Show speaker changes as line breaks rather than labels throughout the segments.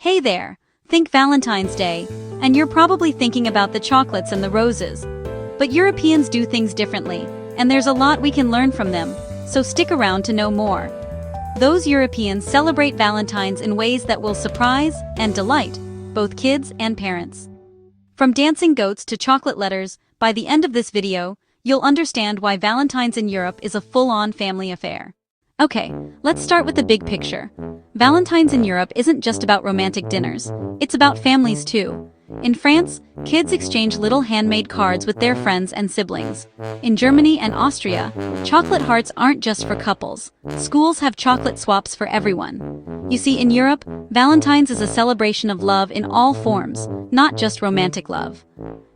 Hey there! Think Valentine's Day, and you're probably thinking about the chocolates and the roses. But Europeans do things differently, and there's a lot we can learn from them, so stick around to know more. Those Europeans celebrate Valentine's in ways that will surprise and delight both kids and parents. From dancing goats to chocolate letters, by the end of this video, you'll understand why Valentine's in Europe is a full-on family affair. Okay, let's start with the big picture. Valentine's in Europe isn't just about romantic dinners, it's about families too. In France, kids exchange little handmade cards with their friends and siblings. In Germany and Austria, chocolate hearts aren't just for couples. Schools have chocolate swaps for everyone. You see, in Europe, Valentine's is a celebration of love in all forms, not just romantic love.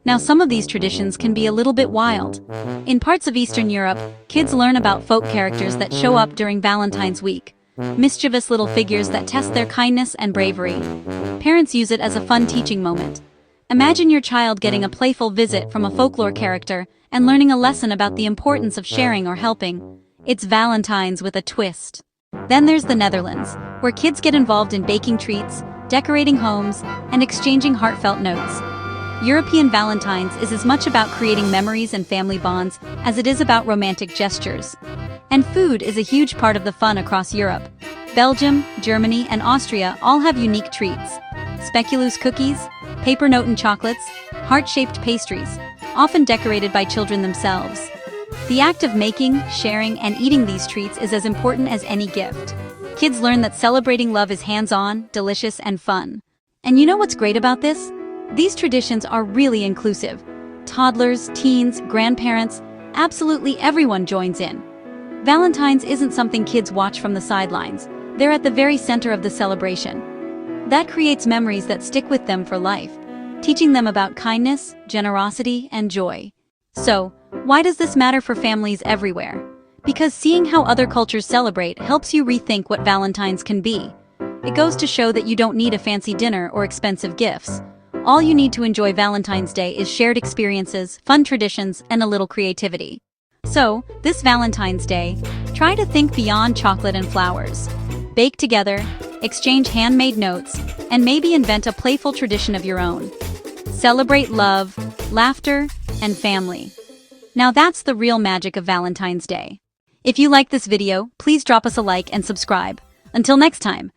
Now, some of these traditions can be a little bit wild. In parts of Eastern Europe, kids learn about folk characters that show up during Valentine's week. Mischievous little figures that test their kindness and bravery. Parents use it as a fun teaching moment. Imagine your child getting a playful visit from a folklore character and learning a lesson about the importance of sharing or helping. It's Valentine's with a twist. Then there's the Netherlands, where kids get involved in baking treats, decorating homes, and exchanging heartfelt notes. European Valentine's is as much about creating memories and family bonds as it is about romantic gestures. And food is a huge part of the fun across Europe. Belgium, Germany, and Austria all have unique treats. Speculoos cookies, paper noten chocolates, heart-shaped pastries, often decorated by children themselves. The act of making, sharing, and eating these treats is as important as any gift. Kids learn that celebrating love is hands-on, delicious, and fun. And you know what's great about this? These traditions are really inclusive. Toddlers, teens, grandparents, absolutely everyone joins in. Valentine's isn't something kids watch from the sidelines. They're at the very center of the celebration. That creates memories that stick with them for life, teaching them about kindness, generosity, and joy. So, why does this matter for families everywhere? Because seeing how other cultures celebrate helps you rethink what Valentine's can be. It goes to show that you don't need a fancy dinner or expensive gifts. All you need to enjoy Valentine's Day is shared experiences, fun traditions, and a little creativity. So, this Valentine's Day, try to think beyond chocolate and flowers. Bake together, exchange handmade notes, and maybe invent a playful tradition of your own. Celebrate love, laughter, and family. Now that's the real magic of Valentine's Day. If you like this video, please drop us a like and subscribe. Until next time.